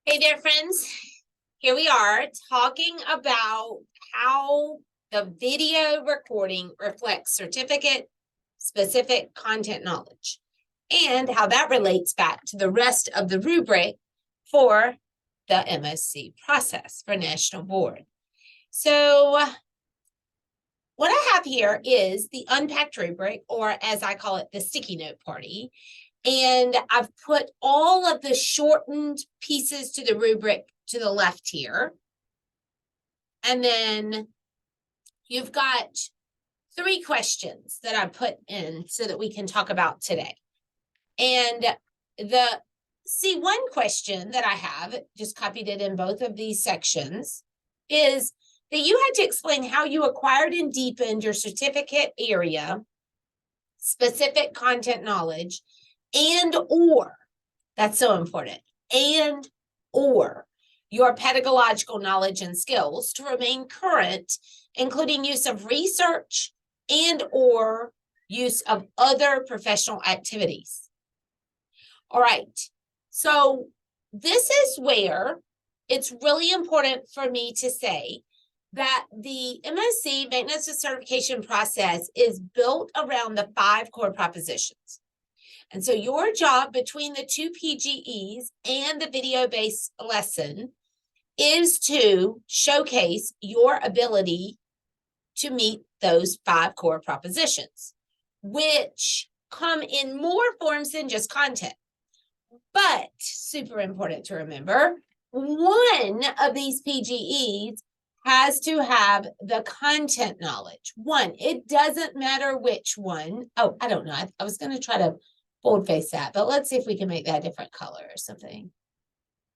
Hey there, friends. Here we are talking about how the video recording reflects certificate-specific content knowledge and how that relates back to the rest of the rubric for the MOC process for National Board. So what I have here is the unpacked rubric, or as I call it, the sticky note party. And I've put all of the shortened pieces to the rubric to the left here. And then you've got 3 questions that I put in so that we can talk about today. And the C1 question that I have, just copied it in both of these sections, is that you had to explain how you acquired and deepened your certificate area, specific content knowledge, and or, that's so important, and or your pedagogical knowledge and skills to remain current, including use of research and or use of other professional activities. All right, so this is where it's really important for me to say that the MOC Maintenance of Certification process is built around the 5 core propositions. And so your job between the 2 PGEs and the video-based lesson is to showcase your ability to meet those 5 core propositions, which come in more forms than just content. But super important to remember, one of these PGEs has to have the content knowledge. One, it doesn't matter which one. Oh, I don't know. I was going to try to boldface that, but let's see if we can make that a different color or something.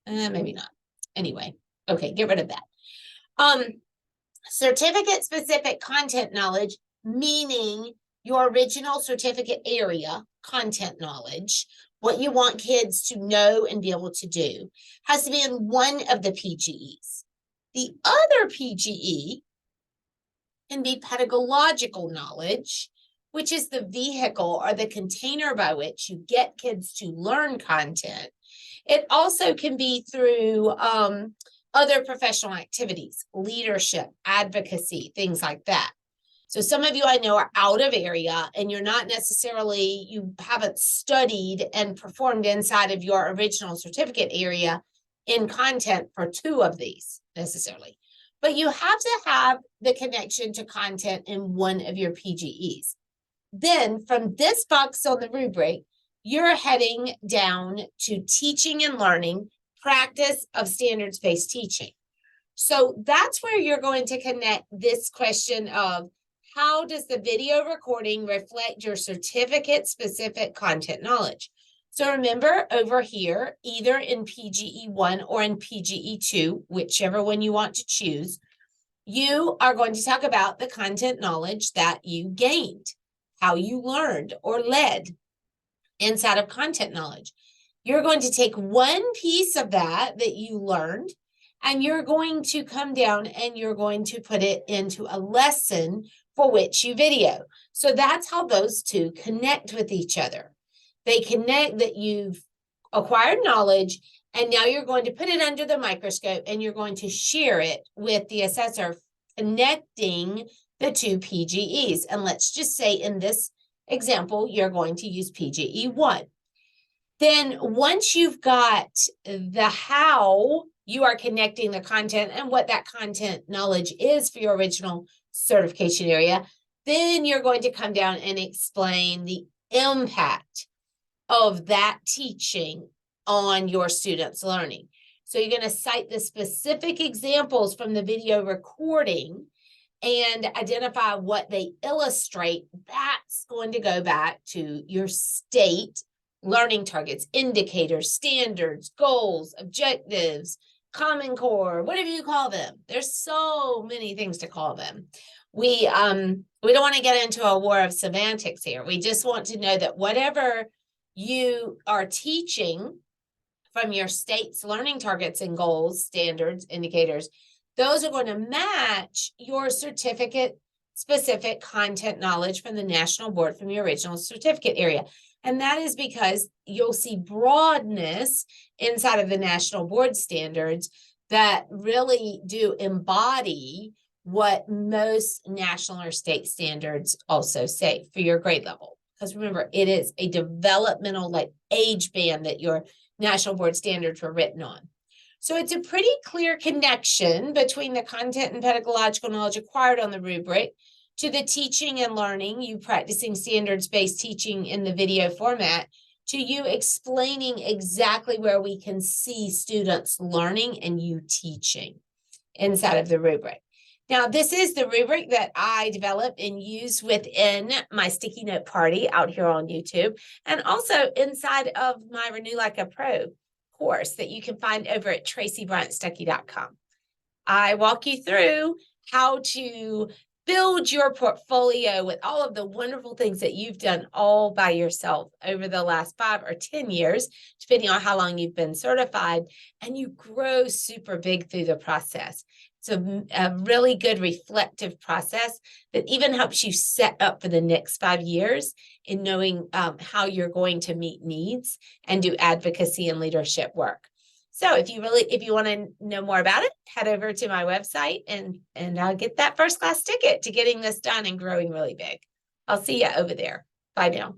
Maybe not. Anyway, okay, get rid of that. Certificate specific content knowledge, meaning your original certificate area content knowledge, what you want kids to know and be able to do, has to be in one of the PGEs. The other PGE can be pedagogical knowledge, which is the vehicle or the container by which you get kids to learn content. It also can be through other professional activities, leadership, advocacy, things like that. So some of you I know are out of area and you're not necessarily, you haven't studied and performed inside of your original certificate area in content for 2 of these necessarily. But you have to have the connection to content in one of your PGEs. Then from this box on the rubric, you're heading down to teaching and learning, practice of standards-based teaching. So that's where you're going to connect this question of how does the video recording reflect your certificate-specific content knowledge? So remember over here, either in PGE 1 or in PGE 2, whichever one you want to choose, you are going to talk about the content knowledge that you gained, how you learned or led inside of content knowledge. You're going to take one piece of that you learned, and you're going to come down and you're going to put it into a lesson for which you video. So that's how those 2 connect with each other. They connect that you've acquired knowledge, and now you're going to put it under the microscope and you're going to share it with the assessor, connecting the 2 PGEs. And let's just say in this example, you're going to use PGE 1. Then once you've got the how you are connecting the content and what that content knowledge is for your original certification area, then you're going to come down and explain the impact of that teaching on your students' learning. So you're going to cite the specific examples from the video recording and identify what they illustrate. That's going to go back to your state learning targets, indicators, standards, goals, objectives, Common Core, whatever you call them. There's so many things to call them. We don't want to get into a war of semantics here. We just want to know that whatever you are teaching from your state's learning targets and goals, standards, indicators, those are going to match your certificate specific content knowledge from the National Board from your original certificate area. And that is because you'll see broadness inside of the national board standards that really do embody what most national or state standards also say for your grade level. Because remember, it is a developmental like age band that your national board standards were written on. So it's a pretty clear connection between the content and pedagogical knowledge acquired on the rubric to the teaching and learning, you practicing standards-based teaching in the video format, to you explaining exactly where we can see students learning and you teaching inside of the rubric. Now, this is the rubric that I developed and use within my sticky note party out here on YouTube, and also inside of my Renew Like a Pro course that you can find over at tracybryantstuckey.com. I walk you through how to build your portfolio with all of the wonderful things that you've done all by yourself over the last 5 or 10 years, depending on how long you've been certified, and you grow super big through the process. It's a really good reflective process that even helps you set up for the next 5 years in knowing how you're going to meet needs and do advocacy and leadership work. So if you want to know more about it, head over to my website and I'll get that first class ticket to getting this done and growing really big. I'll see you over there. Bye now.